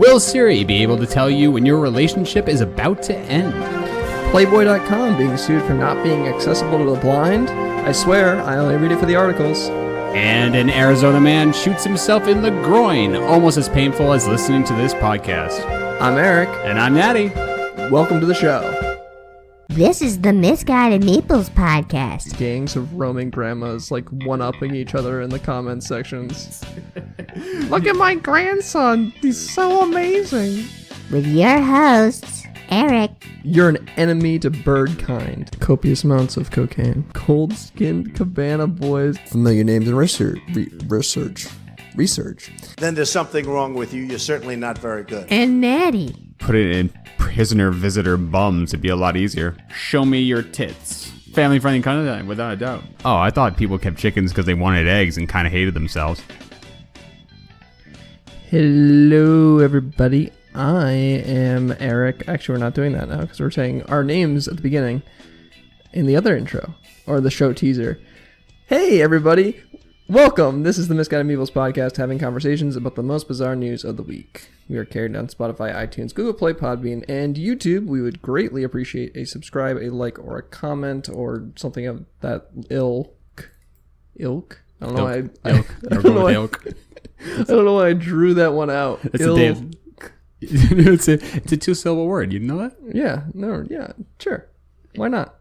Will Siri be able to tell you when your relationship is about to end? Playboy.com being sued for not being accessible to the blind? I swear, I only read it for the articles. And an Arizona man shoots himself in the groin, almost as painful as listening to this podcast. I'm Eric. And I'm Natty. Welcome to the show. This is the Misguided Meeples podcast. Gangs of roaming grandmas like one-upping each other in the comment sections. Look at my grandson. He's so amazing. With your hosts, Eric. You're an enemy to bird kind. Copious amounts of cocaine. Cold-skinned cabana boys. Familiar names and research. Then there's something wrong with you. You're certainly not very good. And Natty. Put it in prisoner visitor bums. It'd be a lot easier. Show me your tits. Family-friendly content, without a doubt. Oh, I thought people kept chickens because they wanted eggs and kind of hated themselves. Hello, everybody. I am Eric. Actually, we're not doing that now because we're saying our names at the beginning in the other intro or the show teaser. Hey, everybody. Welcome. This is the Misguided Meeples podcast, having conversations about the most bizarre news of the week. We are carried on Spotify, iTunes, Google Play, Podbean, and YouTube. We would greatly appreciate a subscribe, a like, or a comment, or something of that ilk. Ilk? I don't know why. I don't know why I drew that one out. It's a damn. It's a 2-syllable word. You know that? Yeah. No. Yeah. Sure. Why not?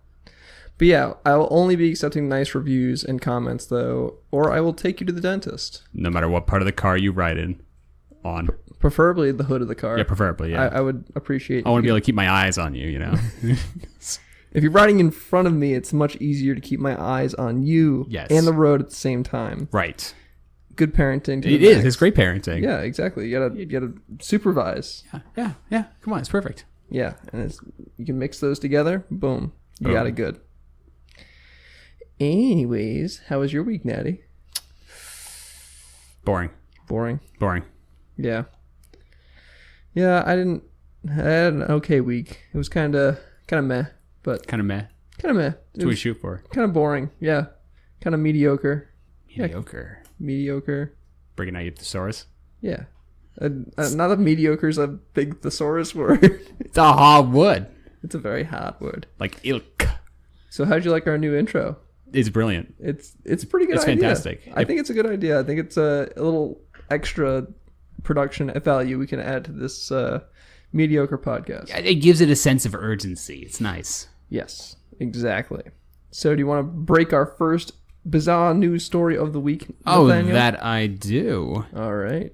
But yeah, I will only be accepting nice reviews and comments, though, or I will take you to the dentist. No matter what part of the car you ride in. On. Preferably the hood of the car. Yeah, preferably, yeah. I would appreciate I want to be able to keep my eyes on you, you know? If you're riding in front of me, it's much easier to keep my eyes on you and the road at the same time. Right. Good parenting. It is. It's great parenting. Yeah, exactly. You gotta supervise. Yeah. Come on, it's perfect. Yeah, and you can mix those together. Boom. You got it good. Anyways, how was your week, Natty? Boring. Yeah. Yeah, I had an okay week. It was kind of meh, but kind of meh. That's what we shoot for. Kind of boring. Yeah. Kind of mediocre. Mediocre. Bringing out your thesaurus. Yeah. Not that mediocre is a big thesaurus word. It's a hard word. It's a very hard word. Like ilk. So how'd you like our new intro? It's brilliant. It's a pretty good idea. It's fantastic. I think it's a good idea. I think it's a little extra production value we can add to this mediocre podcast. It gives it a sense of urgency. It's nice. Yes, exactly. So do you want to break our first bizarre news story of the week, Nathaniel? That I do. All right.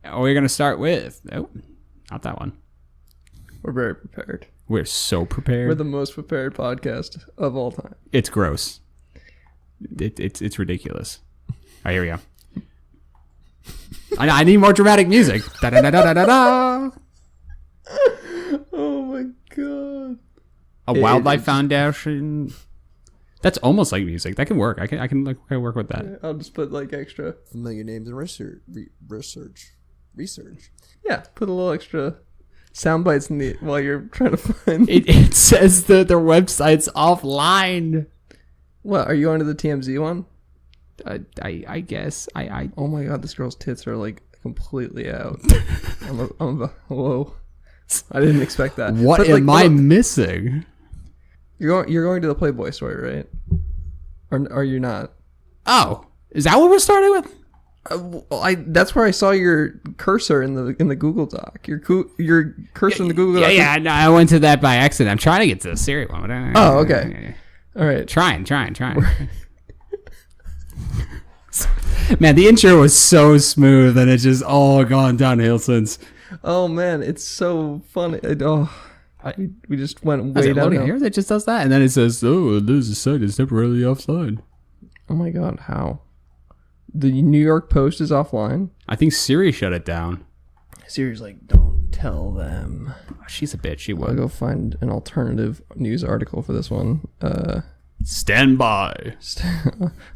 We're going to start with... Oh, not that one. We're very prepared. We're so prepared. We're the most prepared podcast of all time. It's gross. It's ridiculous. All right, here we go. I need more dramatic music. Da da da da da da. Oh my god. A wildlife foundation. That's almost like music. That can work. I can work with that. Yeah, I'll just put like extra familiar names and research. Yeah, put a little extra sound bites in the while you're trying to find. It says that their website's offline. What, are you onto the TMZ one? I guess. Oh my god, this girl's tits are like completely out. Whoa. I didn't expect that. What but, am I missing? You're going to the Playboy story, right? Or are you not? Oh, is that what we're starting with? That's where I saw your cursor in the Google Doc. Your cursor in the Google Doc. Yeah, no, I went to that by accident. I'm trying to get to the Siri one. Oh, okay. All right. Trying. Man, the intro was so smooth and it's just all gone downhill since. Oh man, it's so funny. We just went way downhill. Here that just does that, and then it says, "Oh, this site is temporarily offline." Oh my god, how? The New York Post is offline. I think Siri shut it down. Siri's like, don't tell them. Oh, she's a bitch. She would. I'll go find an alternative news article for this one. Stand by.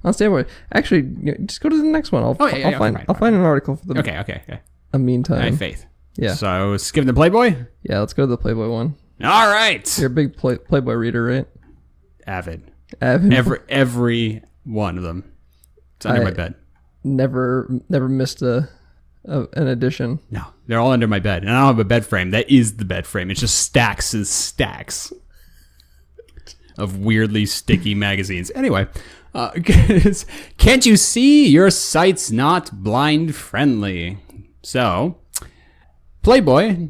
I'll stand by. Actually, just go to the next one. I'll find an article for the. Okay. Meantime, I have faith. Yeah. So skipping the Playboy. Yeah, let's go to the Playboy one. All right. You're a big Playboy reader, right? Avid. Avid. Every one of them. It's under my bed. Never missed a an addition. No, they're all under my bed. And I don't have a bed frame. That is the bed frame. It's just stacks and stacks of weirdly sticky magazines. Anyway, can't you see your site's not blind friendly? So, Playboy,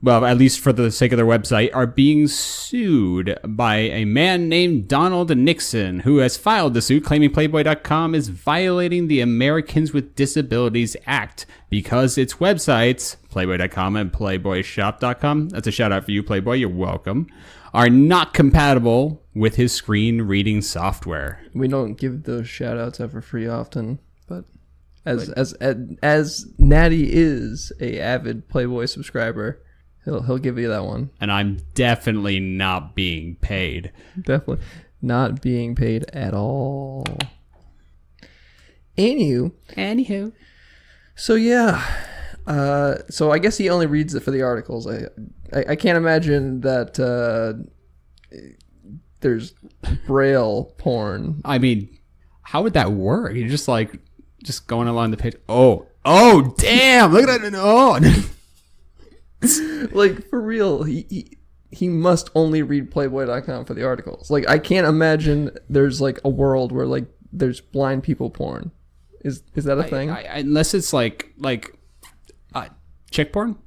well, at least for the sake of their website, are being sued by a man named Donald Nixon, who has filed the suit claiming Playboy.com is violating the Americans with Disabilities Act because its websites, Playboy.com and PlayboyShop.com, that's a shout out for you, Playboy, you're welcome, are not compatible with his screen reading software. We don't give those shout outs out for free often, but as Natty is a avid Playboy subscriber, he'll give you that one. And I'm definitely not being paid. Definitely not being paid at all. Anywho. So yeah. So I guess he only reads it for the articles. I can't imagine that there's Braille porn. I mean, how would that work? You're just going along the page. Oh, damn! Look at that! Oh, like for real, he must only read Playboy.com for the articles. Like I can't imagine there's like a world where like there's blind people porn. Is that a thing? Unless it's like chick porn,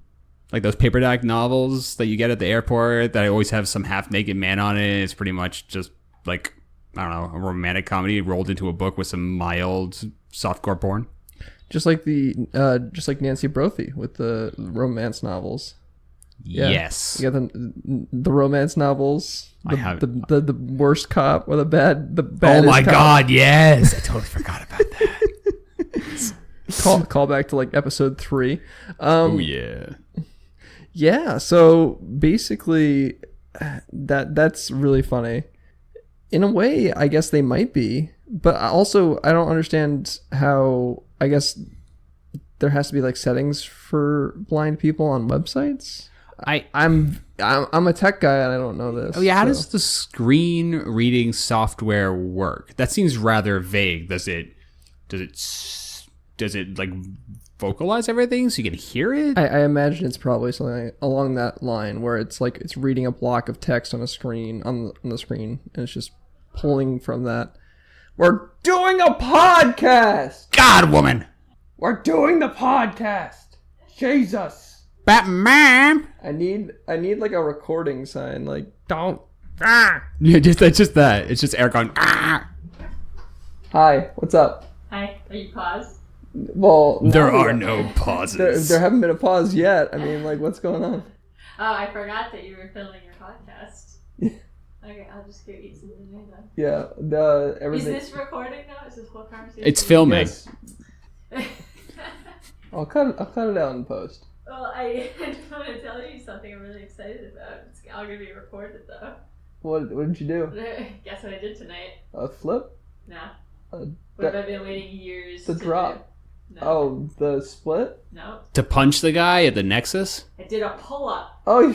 like those paperback novels that you get at the airport that always have some half naked man on it. It's pretty much just like, I don't know, a romantic comedy rolled into a book with some mild softcore porn. Just like Nancy Brophy with the romance novels. Yeah. Yes. You got the romance novels. The worst cop or the bad. Oh my cop. God! Yes, I totally forgot about that. Call back to like episode 3. Oh yeah. Yeah. So basically, that's really funny. In a way, I guess they might be, but also I don't understand how. I guess there has to be like settings for blind people on websites. I'm a tech guy and I don't know this. Oh yeah, how does the screen reading software work? That seems rather vague. Does it like vocalize everything so you can hear it? I imagine it's probably something along that line where it's like it's reading a block of text on a screen on the screen and it's just pulling from that. We're doing a podcast. God, woman. We're doing the podcast. Jesus. Batman. I need like a recording sign. Like don't. Yeah, that's just that. It's just Eric going. Ah. Hi. What's up? Hi. Are you paused? Well, there are no pauses. There haven't been a pause yet. I mean, like, what's going on? Oh, I forgot that you were filming your podcast. Okay, I'll just go eat something then. Yeah, everything. Is this recording now? Is this whole conversation? It's filming. Yes. I'll cut it out in post. Well, I just want to tell you something I'm really excited about. It's all going to be recorded, though. What did you do? Guess what I did tonight? A flip? No. What have I been waiting years to drop? Do? No. Oh, the split? No. To punch the guy at the Nexus? I did a pull-up. Oh,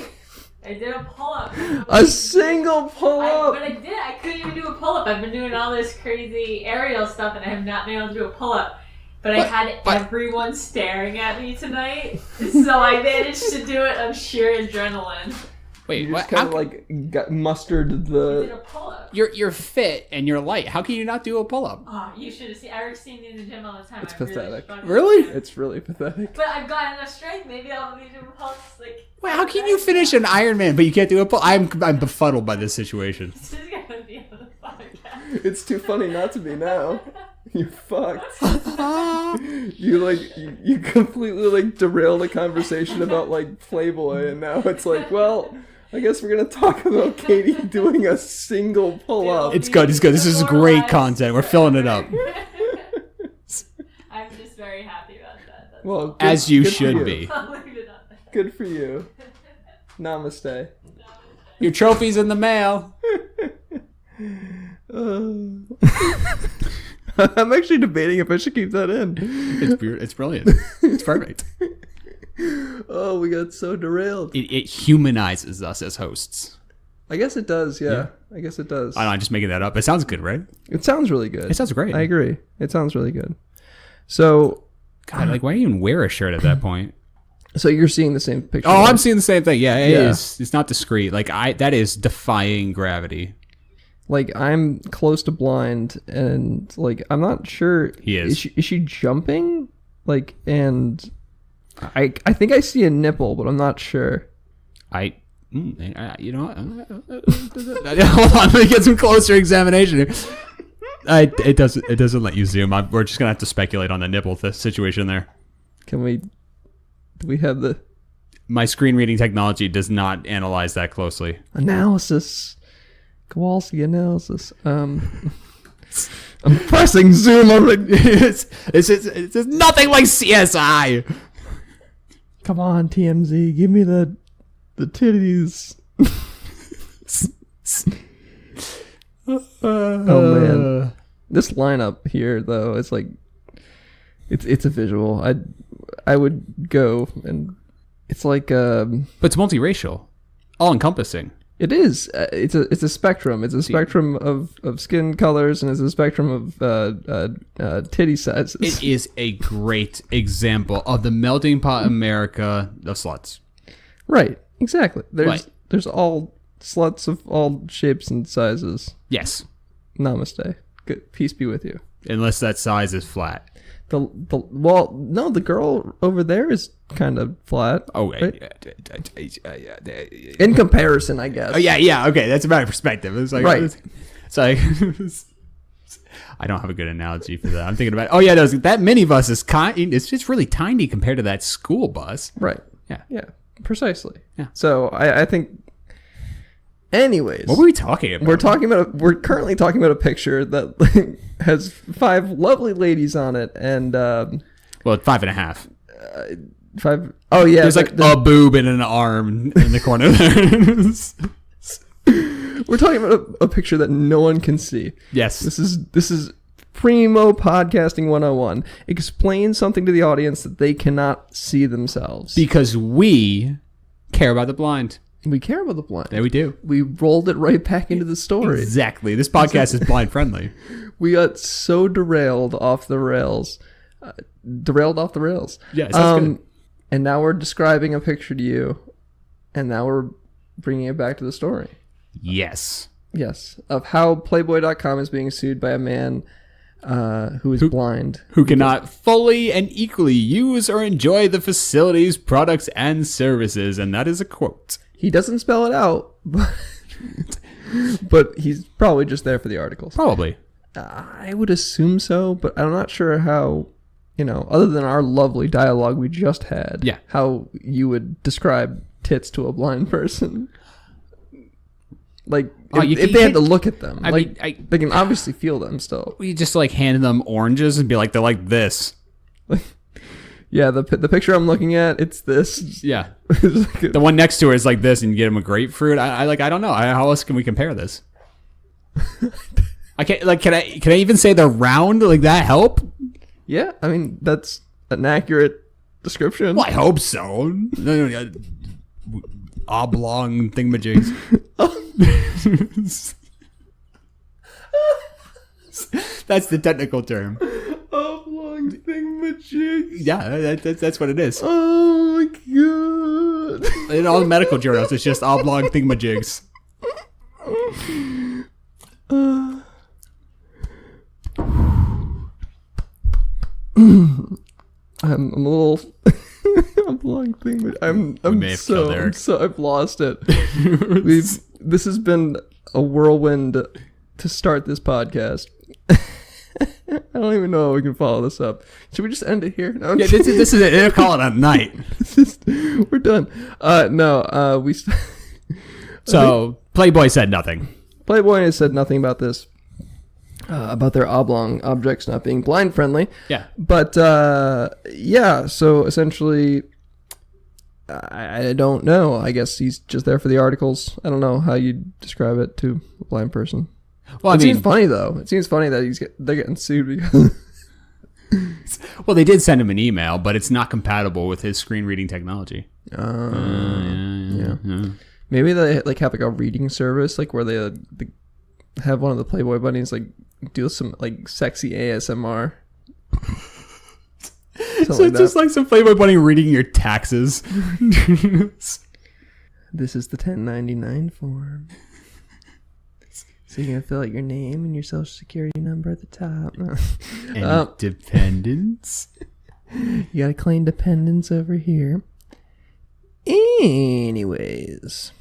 I did a pull-up. A single pull-up? But I couldn't even do a pull-up. I've been doing all this crazy aerial stuff and I have not been able to do a pull-up. But I had everyone staring at me tonight, so I managed to do it on sheer adrenaline. Wait, you just what? kind of like got mustered the... I did a pull-up. You're fit and you're light. How can you not do a pull-up? Oh, you should have seen. Eric's seen me in the gym all the time. It's pathetic. Really? It's really pathetic. But I've got enough strength. Maybe I'll be doing pull-ups like... Wait, how can you finish an Ironman but you can't do a pull? I'm befuddled by this situation. This is gonna be on the podcast. It's too funny not to be now. You're fucked. You completely like derailed a conversation about like Playboy, and now it's like, well, I guess we're gonna talk about Katie doing a single pull-up. It's good. This is great content. We're filling it up. I'm just very happy about that. That's Well, all. good, As you good for should be. I'll leave it on there. Good for you. Namaste. Your trophy's in the mail. I'm actually debating if I should keep that in. It's brilliant. It's perfect. Oh, we got so derailed. It humanizes us as hosts. I guess it does, yeah. I guess it does. I don't know, I'm just making that up. It sounds good, right? It sounds really good. It sounds great. I agree. It sounds really good. So, God, like, why do you even wear a shirt at that point? So you're seeing the same picture. Oh, I'm seeing the same thing. Yeah, it Yeah. is. It's not discreet. Like, that is defying gravity. Like, I'm close to blind, and like, I'm not sure. He is. Is she jumping? Like, and I think I see a nipple, but I'm not sure. You know what? Hold on, let me get some closer examination here. It doesn't let you zoom. We're just gonna have to speculate on the nipple situation there. Can we? Do we have the My screen reading technology does not analyze that closely. analysis? Kowalski analysis. I'm pressing zoom on it. It's nothing like CSI. Come on, TMZ, give me the titties. Oh man, this lineup here though, it's like it's a visual. I would go, and it's like But it's multiracial, all encompassing. it is. It's a spectrum. It's a spectrum of skin colors, and it's a spectrum of titty sizes. It is a great example of the melting pot America of sluts. Right. Exactly. Right. There's all sluts of all shapes and sizes. Yes, Namaste. Good. Peace be with you. unless that size is flat. Well, no, the girl over there is kind of flat. Oh, right? In comparison, I guess. Oh yeah. Okay, that's about perspective. It's like, Right. It's like, I don't have a good analogy for that. I'm thinking about. Oh yeah, that minibus is it's just really tiny compared to that school bus. Right. Yeah. Yeah. Precisely. Yeah. So I think. Anyways, What were we talking about? we're currently talking about a picture that has 5 lovely ladies on it, and well, 5.5. 5. Oh yeah, There's like a boob and an arm in the corner there. we're talking about a picture that no one can see. Yes. This is primo podcasting 101. Explain something to the audience that they cannot see themselves. Because we care about the blind. We care about the blind. Yeah, we do. We rolled it right back into the story. Exactly. This podcast is blind friendly. We got so derailed off the rails. Derailed off the rails. Yeah, sounds good. And now we're describing a picture to you. And now we're bringing it back to the story. Yes. Yes. Of how Playboy.com is being sued by a man who is blind. Who cannot fully and equally use or enjoy the facilities, products, and services. And that is a quote. He doesn't spell it out, but he's probably just there for the articles. Probably. I would assume so, but I'm not sure how, other than our lovely dialogue we just had, Yeah. how you would describe tits to a blind person. Like, if they had to look at them, they can obviously feel them still. We just like hand them oranges and be like, they're like this. Yeah, the picture I'm looking at, it's this. Yeah. It's like The one next to her is like this, and you get them a grapefruit. I don't know. How else can we compare this? I can't. Like, can I even say they're round? Like that help? yeah, I mean that's an accurate description. Well, I hope so. No. Oblong thingamajigs. That's the technical term. Oblong thingamajig. Yeah, that's what it is. Oh my god. In all the medical journals, it's just oblong thingamajigs. I'm a little oblong thing, but I'm may have killed Eric. I've lost it. This has been a whirlwind to start this podcast. I don't even know how we can follow this up. Should we just end it here? No, Yeah, this is it. They'll call it a night. we're done. We. So Playboy said nothing. Playboy has said nothing about this, about their oblong objects not being blind friendly. Yeah. But yeah, so essentially, I don't know. I guess he's just there for the articles. I don't know how you describe it to a blind person. Well, It seems funny though. It seems funny that they're getting sued because well, they did send him an email, but it's not compatible with his screen reading technology. yeah. Maybe they have like a reading service, like where they have one of the Playboy bunnies like do some like sexy ASMR. So it's just like some Playboy bunny reading your taxes. This is the 1099 form. So you're going to fill out your name and your social security number at the top. And dependents. You got to claim dependents over here. Anyways.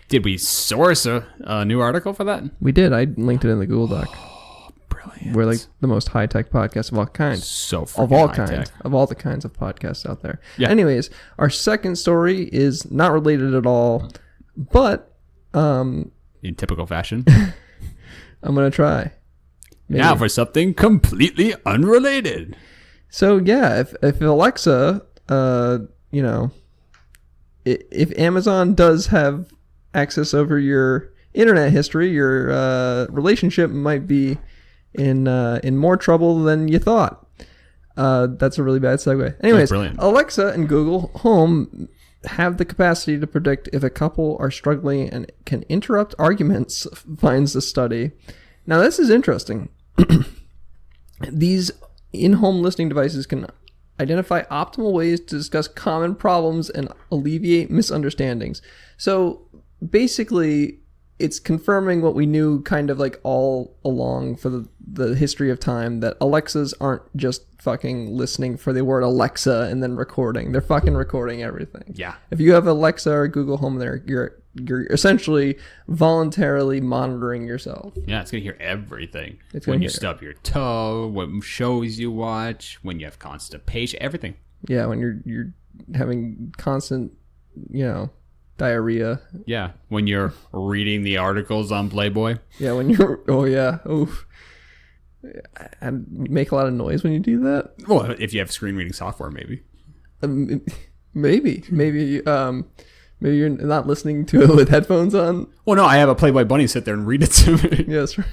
Did we source a new article for that? We did. I linked it in the Google Doc. Brilliant. We're like the most high-tech podcast of all kinds. So Of all high-tech. kinds. Of all the kinds of podcasts out there. Yeah. Anyways, our second story is not related at all, but In typical fashion. I'm going to try. Maybe. Now for something completely unrelated. So yeah, if Alexa, if Amazon does have access over your internet history, your relationship might be in more trouble than you thought. That's a really bad segue. Anyways, brilliant. Alexa and Google Home have the capacity to predict if a couple are struggling and can interrupt arguments, finds the study. Now this is interesting. These in-home listening devices can identify optimal ways to discuss common problems and alleviate misunderstandings. So basically, it's confirming what we knew kind of like all along for the history of time, that Alexas aren't just fucking listening for the word Alexa and then recording. They're fucking recording everything. Yeah. If you have Alexa or Google Home there, you're essentially voluntarily monitoring yourself. Yeah, it's going to hear everything. It's When gonna you hear stub your toe, what shows you watch, when you have constipation, everything. Yeah, when you're having constant, diarrhea. Yeah, when you're reading the articles on Playboy. Yeah, when you're... Oh, yeah. Oof. And make a lot of noise when you do that? Well, if you have screen reading software, maybe. Maybe you're not listening to it with headphones on. Well, no, I have a Playboy bunny sit there and read it to me. Yeah, that's right.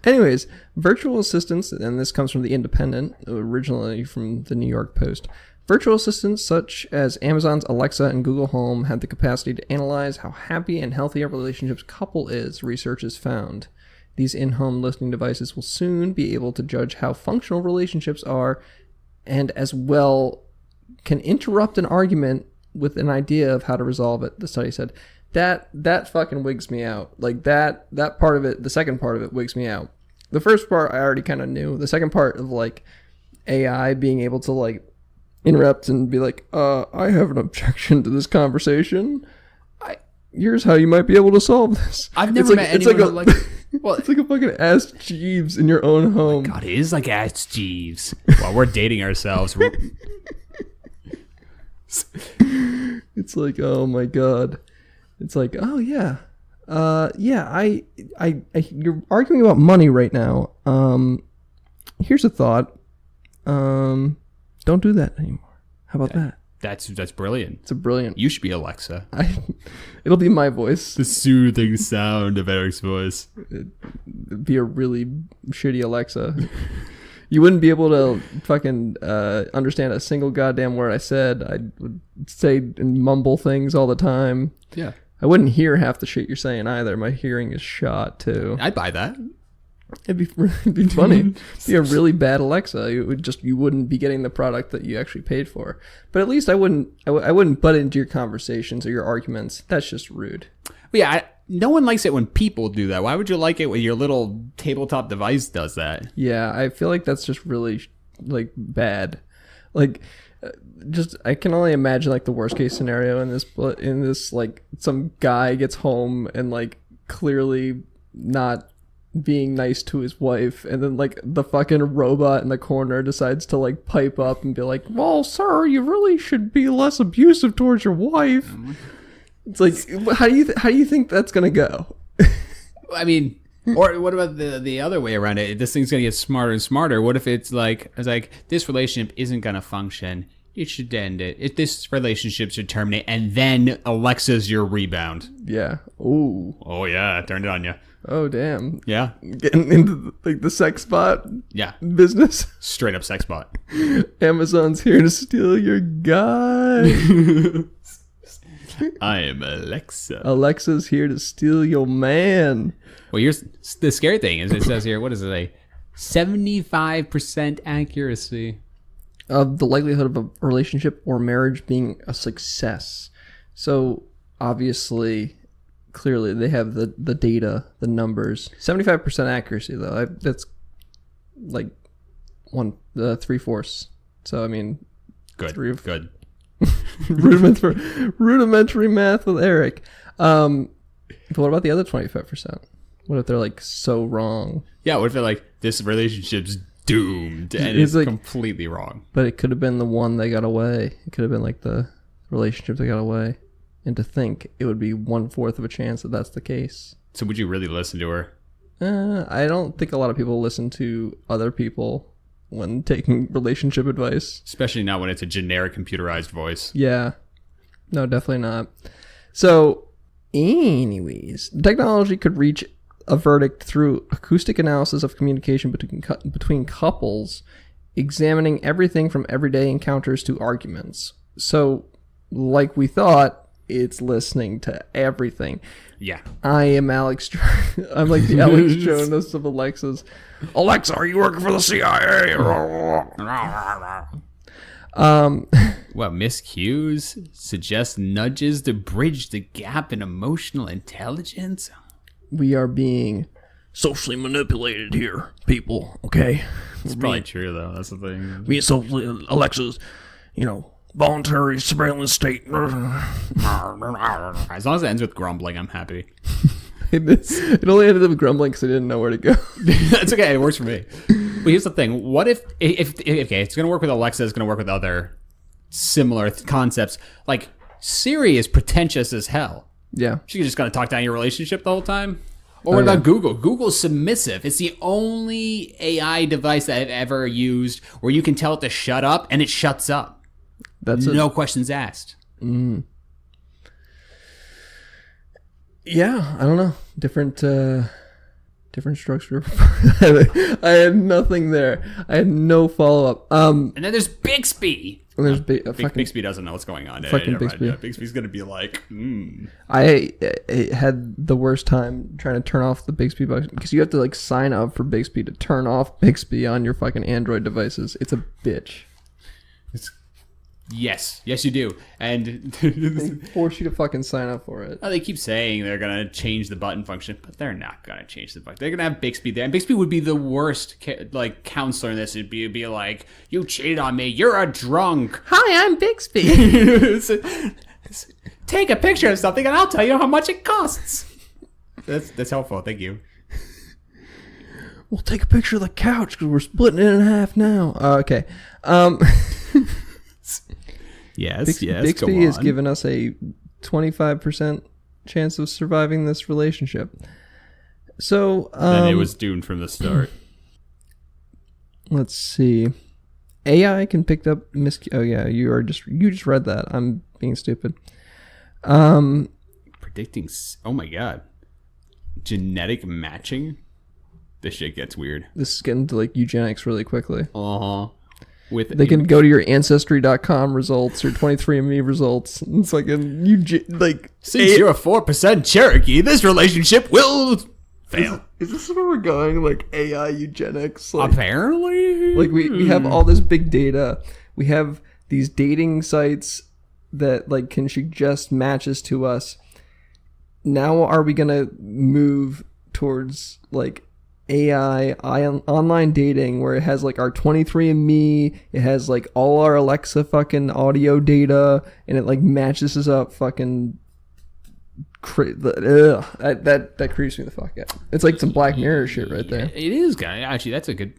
Anyways, virtual assistants, and this comes from The Independent, originally from the New York Post. Virtual assistants such as Amazon's Alexa and Google Home have the capacity to analyze how happy and healthy a relationship's couple is, research has found. These in-home listening devices will soon be able to judge how functional relationships are, and as well can interrupt an argument with an idea of how to resolve it, the study said. That fucking wigs me out. Like that part of it, the second part of it wigs me out. The first part I already kind of knew. The second part of like AI being able to like interrupt and be like, I have an objection to this conversation. Here's how you might be able to solve this. I've never met anyone like... Well, it's like a fucking Ask Jeeves in your own home. God, it is like Ask Jeeves. While we're dating ourselves. It's like, oh my god. It's like, oh yeah. I you're arguing about money right now. Here's a thought. Don't do that anymore. How about that? That's brilliant. It's a brilliant. You should be Alexa. It'll be my voice. The soothing sound of Eric's voice. It'd be a really shitty Alexa. You wouldn't be able to fucking understand a single goddamn word I said. I would say and mumble things all the time. Yeah. I wouldn't hear half the shit you're saying either. My hearing is shot too. I'd buy that. It'd be funny. It'd be a really bad Alexa. You wouldn't be getting the product that you actually paid for. But at least I wouldn't butt into your conversations or your arguments. That's just rude. But yeah, no one likes it when people do that. Why would you like it when your little tabletop device does that? Yeah, I feel like that's just really like bad. Like just I can only imagine like the worst case scenario in this like some guy gets home and like clearly not being nice to his wife, and then like the fucking robot in the corner decides to like pipe up and be like, well, sir, you really should be less abusive towards your wife. It's like, how do you think that's gonna go? I mean, or what about the other way around it? This thing's gonna get smarter and smarter. What if it's like this relationship isn't gonna function, it should end it. If this relationship should terminate, and then Alexa's your rebound. Yeah. Ooh. Oh yeah, turned it on you. Oh damn. Yeah. Getting into like the sex bot Yeah. business. Straight up sex bot. Amazon's here to steal your guy. I am Alexa. Alexa's here to steal your man. Well, here's the scary thing is it says here, what does it say? 75% accuracy. Of the likelihood of a relationship or marriage being a success. So obviously, clearly, they have the data, the numbers. 75% accuracy, though. That's like 3/4. So I mean, Good. Good. rudimentary math with Eric. But what about the other 25%? What if they're like so wrong? Yeah, what if they're like, this relationship's doomed and it's like, completely wrong? But it could have been the one that got away. It could have been like the relationship that got away. And to think it would be 1/4 of a chance that that's the case. So would you really listen to her? I don't think a lot of people listen to other people when taking relationship advice. Especially not when it's a generic computerized voice. Yeah. No, definitely not. So, anyways, technology could reach a verdict through acoustic analysis of communication between couples, examining everything from everyday encounters to arguments. So, like we thought, it's listening to everything. Yeah. I am Alex. I'm like the Alex Jonas of Alexas. Alexa, are you working for the CIA? Well, miscues suggest nudges to bridge the gap in emotional intelligence. We are being socially manipulated here, people. Okay, It's probably true, though. That's the thing. being socially Alexa's, voluntary surveillance state. As long as it ends with grumbling, I'm happy. It only ended up grumbling because I didn't know where to go. That's okay. It works for me. But here's the thing. What if okay, it's going to work with Alexa. It's going to work with other similar concepts. Like, Siri is pretentious as hell. Yeah. She's just going to talk down your relationship the whole time. Or what about Google? Google's submissive. It's the only AI device that I've ever used where you can tell it to shut up and it shuts up. That's no questions asked. Yeah, I don't know. Different structure. I had nothing there. I had no follow up. And then there's Bixby. And there's Bixby doesn't know what's going on. Fucking Bixby. Yeah, Bixby's gonna be like, I had the worst time trying to turn off the Bixby button because you have to like sign up for Bixby to turn off Bixby on your fucking Android devices. It's a bitch. Yes, you do. And They force you to fucking sign up for it. oh, they keep saying they're going to change the button function, but they're not going to change the button. They're going to have Bixby there. And Bixby would be the worst counselor in this. It'd be like, you cheated on me. You're a drunk. Hi, I'm Bixby. Take a picture of something and I'll tell you how much it costs. That's helpful. Thank you. We'll take a picture of the couch because we're splitting it in half now. Okay. Yes, Bixby has given us a 25% chance of surviving this relationship. So, then it was doomed from the start. Let's see. AI can pick up oh yeah, you just read that. I'm being stupid. Predicting. Oh my god. Genetic matching. This shit gets weird. This is getting to like eugenics really quickly. With they can go to your ancestry.com results or 23andMe results. It's like since you're a 4% Cherokee, this relationship will fail. Is this where we're going? Like AI eugenics? Like, apparently, like we have all this big data. We have these dating sites that like can suggest matches to us. Now are we gonna move towards like AI online dating where it has like our 23andMe, it has like all our Alexa fucking audio data, and it like matches us up fucking that creeps me the fuck out. It's like some Black Mirror shit right there. It is, guy. Actually, that's a good.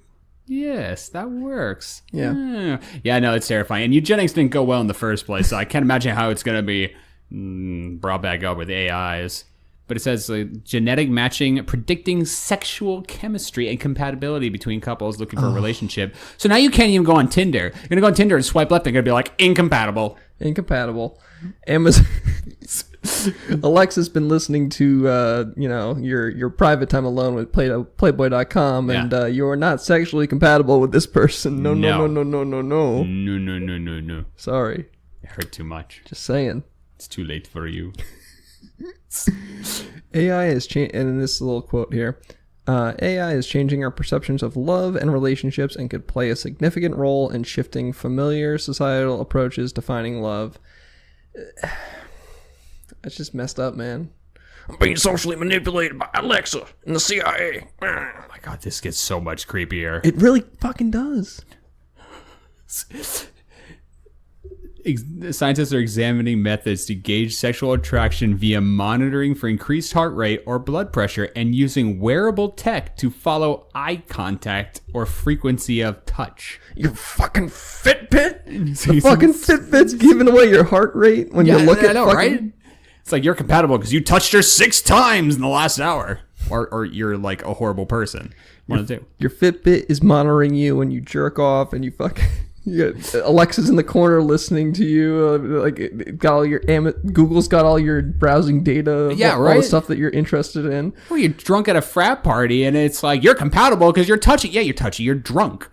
Yes, that works. Yeah. Yeah, no, it's terrifying. And eugenics didn't go well in the first place, so I can't imagine how it's gonna be brought back up with AIs. But it says genetic matching, predicting sexual chemistry and compatibility between couples looking for a relationship. So now you can't even go on Tinder. You're going to go on Tinder and swipe left and you're going to be like, incompatible. Amazon. Alexa's been listening to, your private time alone with Playboy.com, and you're not sexually compatible with this person. No. No. Sorry. It hurt too much. Just saying. It's too late for you. AI has changed, and in this little quote here, AI is changing our perceptions of love and relationships and could play a significant role in shifting familiar societal approaches to finding love. That's just messed up, man. I'm being socially manipulated by Alexa and the CIA. Oh my god, this gets so much creepier. It really fucking does. Scientists are examining methods to gauge sexual attraction via monitoring for increased heart rate or blood pressure and using wearable tech to follow eye contact or frequency of touch. Your fucking Fitbit? The fucking Fitbit's giving away your heart rate when you look at fucking... right? It's like you're compatible because you touched her 6 times in the last hour. Or you're like a horrible person. One of the two. Your Fitbit is monitoring you when you jerk off and you fucking... You got Alexa's in the corner listening to you. It got all your Google's got all your browsing data. Yeah, all right. the stuff that you're interested in. Well, you're drunk at a frat party, and it's like you're compatible because you're touchy. Yeah, you're touchy. You're drunk.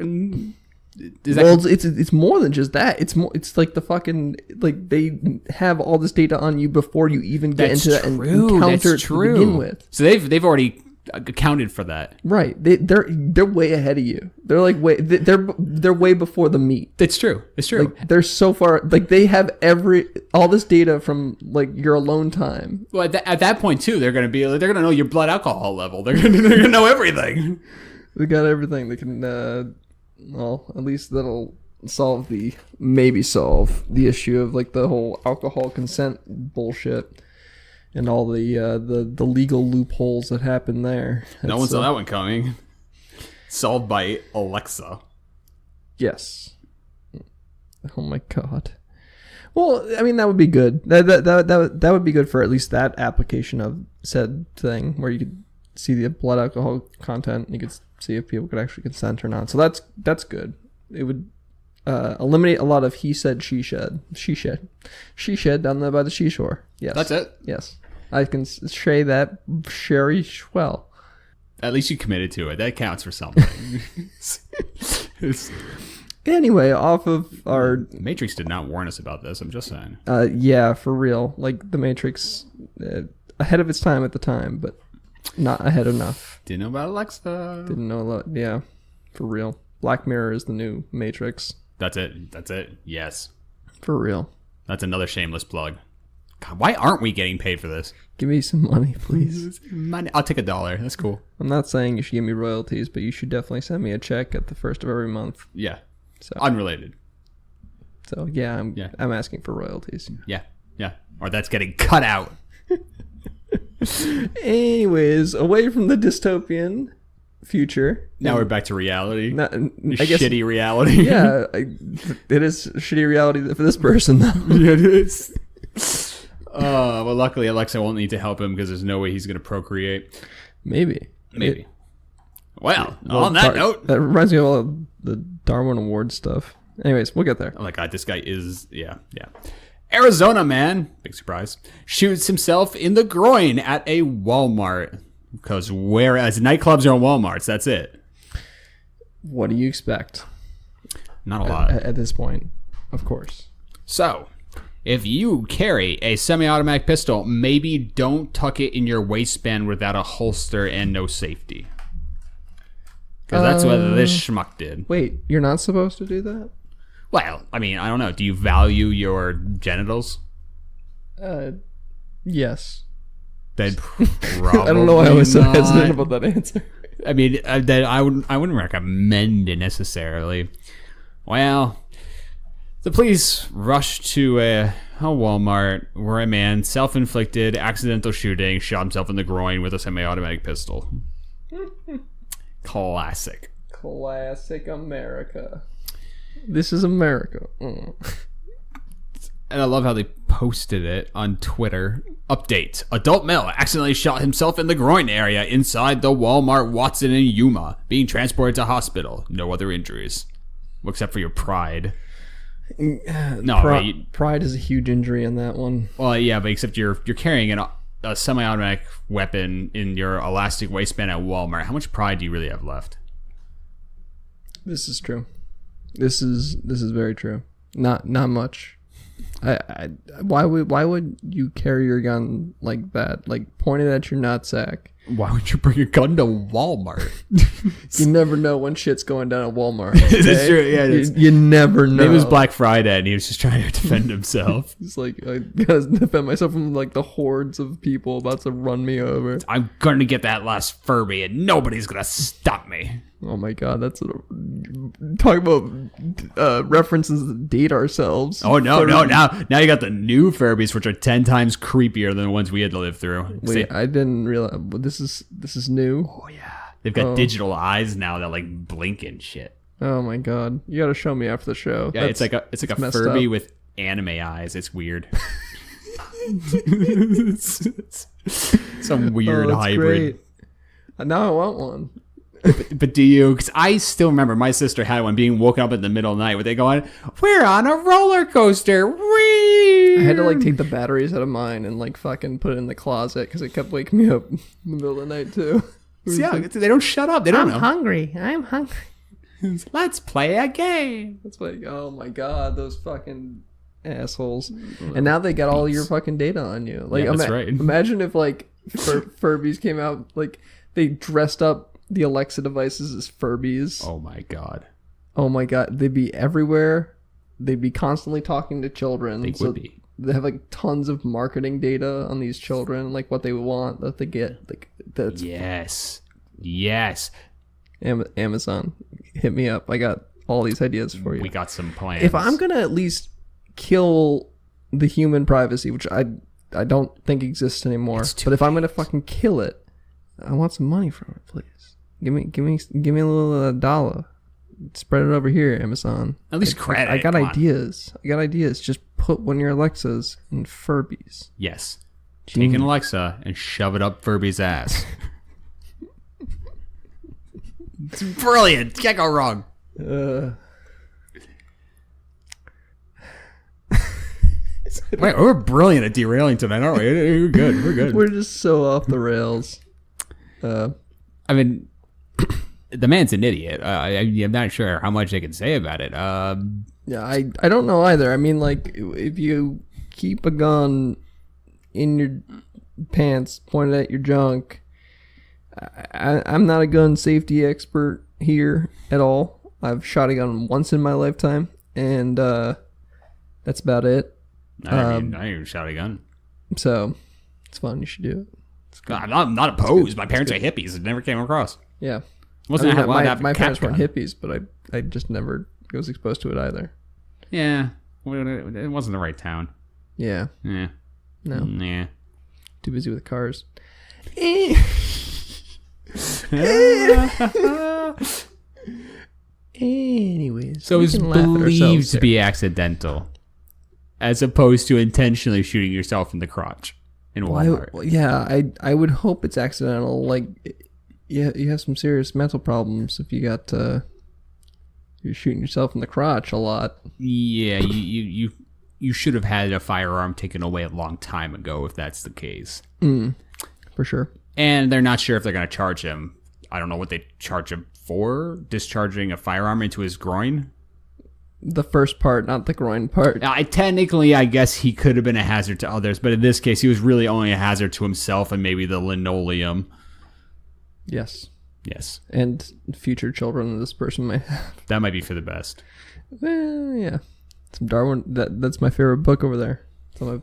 It's more than just that. It's like the fucking like they have all this data on you before you even get into that and encounter it to begin with. So they've already accounted for that. Right. They're way ahead of you. They're like they're way before the meat. It's true. It's true. Like, they're so far like they have all this data from like your alone time. Well, at that point too, they're gonna know your blood alcohol level. They're gonna know everything. They got everything. They can well, at least that'll solve the issue of like the whole alcohol consent bullshit. And all the legal loopholes that happen there. No one saw that one coming. Solved by Alexa. Yes. Oh my god. Well, I mean that would be good. That would be good for at least that application of said thing where you could see the blood alcohol content. And you could see if people could actually consent or not. So that's good. It would eliminate a lot of he said she shed down there by the seashore. Yes, that's it. Yes. I can say that very well. At least you committed to it. That counts for something. Anyway, off of our... Matrix did not warn us about this, I'm just saying. Yeah, for real. Like, the Matrix, ahead of its time at the time, but not ahead enough. Didn't know about Alexa. Didn't know a lot. Yeah, for real. Black Mirror is the new Matrix. That's it. Yes. For real. That's another shameless plug. God, why aren't we getting paid for this? Give me some money, please. Money. I'll take $1. That's cool. I'm not saying you should give me royalties, but you should definitely send me a check at the first of every month. Yeah. So unrelated. So yeah, I'm asking for royalties. Yeah. Or that's getting cut out. Anyways, away from the dystopian future. Now we're back to reality. I guess, shitty reality. Yeah, it is shitty reality for this person, though. Yeah, it is. Well, luckily Alexa won't need to help him because there's no way he's going to procreate. Maybe. Well, on that note, that reminds me of all the Darwin Award stuff. Anyways, we'll get there. Oh my god, this guy is yeah. Arizona man, big surprise, shoots himself in the groin at a Walmart because whereas nightclubs are Walmarts, that's it. What do you expect? Not a lot at this point, of course. So, if you carry a semi-automatic pistol, maybe don't tuck it in your waistband without a holster and no safety. Because that's what this schmuck did. Wait, you're not supposed to do that? Well, I mean, I don't know. Do you value your genitals? Yes. Then probably I don't know why I was so not. hesitant about that answer. I mean, that I wouldn't recommend it necessarily. Well, the police rushed to a Walmart where a man, self-inflicted accidental shooting, shot himself in the groin with a semi-automatic pistol. Classic America. This is America. And I love how they posted it on Twitter. Update. Adult male accidentally shot himself in the groin area inside the Walmart Watson in Yuma. Being transported to hospital. No other injuries. Well, except for your pride. Pride is a huge injury in that one. Well, yeah, but except you're carrying a semi-automatic weapon in your elastic waistband at Walmart. How much pride do you really have left? This is true. This is very true. Not much. Why would you carry your gun like that, like pointed at your nutsack? Why would you bring a gun to Walmart? You never know when shit's going down at Walmart. That's true. Yeah, you never know. Maybe it was Black Friday, and he was just trying to defend himself. He's like, I gotta defend myself from like the hordes of people about to run me over. I'm going to get that last Furby, and nobody's going to stop me. Oh my god, that's talk about references that date ourselves. Oh no, now you got the new Furbies, which are 10 times creepier than the ones we had to live through. Wait, I didn't realize this is new. Oh yeah, they've got digital eyes now that like blink and shit. Oh my god, you got to show me after the show. Yeah, it's like a Furby with anime eyes. It's weird. Some weird hybrid. Great. Now I want one. But do you? Because I still remember my sister had one being woken up in the middle of the night where they go on, we're on a roller coaster. Whee! I had to like take the batteries out of mine and like fucking put it in the closet because it kept waking me up in the middle of the night too. See, they don't shut up. They don't know. I'm hungry. Let's play a game. That's like, oh my god, those fucking assholes. And now they got all your fucking data on you. Like, yeah, that's right. Imagine if like Furbies came out, like they dressed up the Alexa devices as Furbies. Oh my god. Oh my god. They'd be everywhere. They'd be constantly talking to children. They would be. They have like tons of marketing data on these children, like what they want that they get. Like that's yes. Amazon, hit me up. I got all these ideas for you. We got some plans. If I'm gonna at least kill the human privacy, which I don't think exists anymore, but if I'm gonna fucking kill it, I want some money from it, please. Give me a little dollar. Spread it over here, Amazon. At least credit. I got ideas. Just put one of your Alexas in Furbies. Yes. Take an Alexa and shove it up Furby's ass. It's brilliant. Can't go wrong. Wait, we're brilliant at derailing tonight, aren't we? We're good. We're good. We're just so off the rails. I mean, the man's an idiot. I'm not sure how much I can say about it. Yeah, I don't know either. I mean, like, if you keep a gun in your pants pointed at your junk, I'm not a gun safety expert here at all. I've shot a gun once in my lifetime, and that's about it. I even shot a gun. So, it's fun. You should do it. I'm not opposed. My parents are hippies. It never came across. Yeah. Wasn't my parents weren't hippies, but I just never was exposed to it either. Yeah. It wasn't the right town. Yeah. Yeah. No. Yeah. Too busy with cars. Anyways. So it's believed to be accidental, as opposed to intentionally shooting yourself in the crotch in Walmart. I would hope it's accidental. Like, you have some serious mental problems if you got you're shooting yourself in the crotch a lot. Yeah, you should have had a firearm taken away a long time ago if that's the case. For sure. And they're not sure if they're going to charge him. I don't know what they charge him for, discharging a firearm into his groin. The first part, not the groin part. Technically, I guess he could have been a hazard to others, but in this case, he was really only a hazard to himself and maybe the linoleum. Yes. Yes. And future children this person might have. That might be for the best. Yeah. Some Darwin. That's my favorite book over there. It's on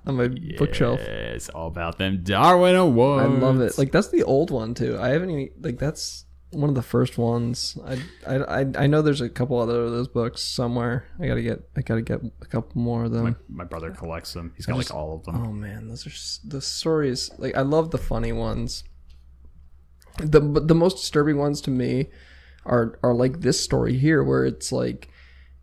my bookshelf. It's all about them Darwin Awards. I love it. Like, that's the old one too. I haven't even, like, that's one of the first ones. I know there's a couple other of those books somewhere. I gotta get a couple more of them. My brother collects them. He's got like all of them. Oh man, those are the stories. Like, I love the funny ones. The most disturbing ones to me are like this story here, where it's like,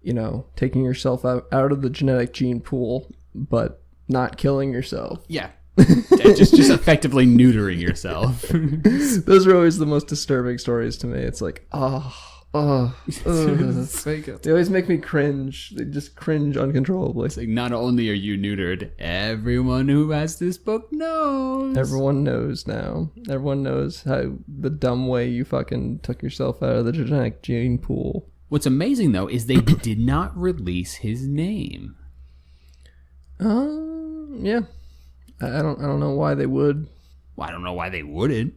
you know, taking yourself out of the genetic gene pool, but not killing yourself. Yeah. just effectively neutering yourself. Those are always the most disturbing stories to me. It's like, they always make me cringe. They just cringe uncontrollably. It's like, not only are you neutered, everyone who has this book knows. Everyone knows now. Everyone knows how the dumb way you fucking took yourself out of the genetic gene pool. What's amazing though is they did not release his name. Yeah. I don't know why they would. Well, I don't know why they wouldn't.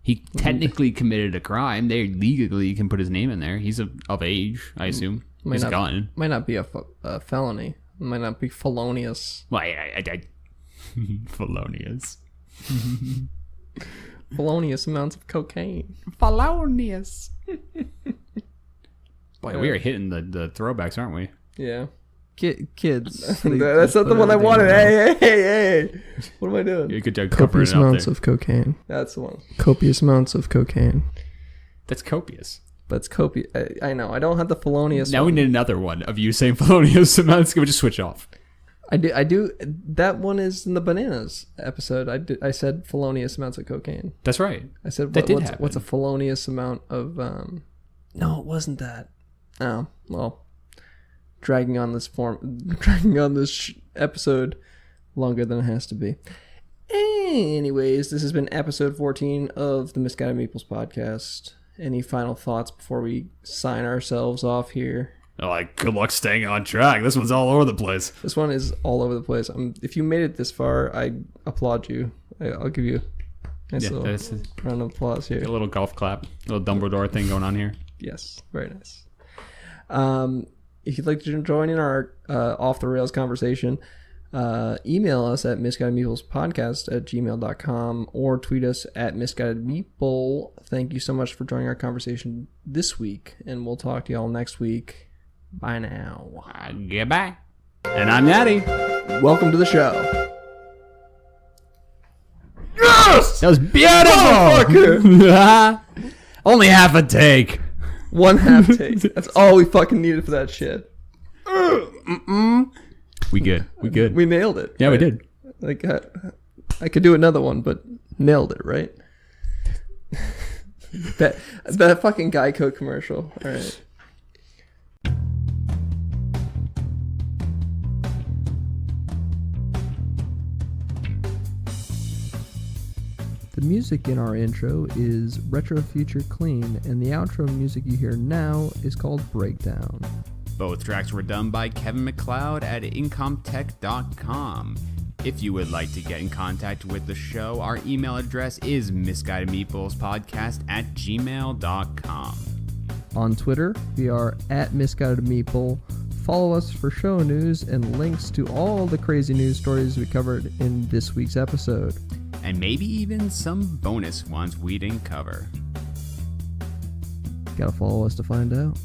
He technically committed a crime. They legally can put his name in there. He's of age, I assume. He's a gun. Might not be a felony. It might not be felonious. Well, felonious. Felonious amounts of cocaine. Felonious. Boy, we are hitting the throwbacks, aren't we? Yeah. Kids. That's not the one I wanted. Hey. What am I doing? You could Copious amounts of cocaine. That's the one. Copious amounts of cocaine. That's copious. But it's copious. I know. I don't have the felonious Now one. we need another one of you saying felonious amounts. Can we just switch off? I do. That one is in the bananas episode. I said felonious amounts of cocaine. That's right. I said what's a felonious amount of No, it wasn't that. Oh, well. Dragging on this episode longer than it has to be. Anyways, this has been episode 14 of the Misguided Meeples podcast. Any final thoughts before we sign ourselves off here? Good luck staying on track. This one's all over the place. This one is all over the place. If you made it this far, I applaud you. I'll give you a nice little round of applause here. A little golf clap. A little Dumbledore thing going on here. Yes, very nice. If you'd like to join in our off the rails conversation, email us at misguidedmeeplespodcast@gmail.com or tweet us at misguidedmeeple. Thank you so much for joining our conversation this week, and we'll talk to y'all next week. Bye now. Goodbye. And I'm Natty. Welcome to the show. Yes! That was beautiful! Only half a take. One half take. That's all we fucking needed for that shit. We good. We nailed it. Yeah, right? we did. Like, I could do another one, but nailed it, right? that fucking Geico commercial. All right. The music in our intro is Retro Future Clean, and the outro music you hear now is called Breakdown. Both tracks were done by Kevin MacLeod at incomtech.com. If you would like to get in contact with the show, our email address is misguidedmeeplespodcast@gmail.com. On Twitter, we are at misguidedmeeple. Follow us for show news and links to all the crazy news stories we covered in this week's episode. And maybe even some bonus ones we didn't cover. Gotta follow us to find out.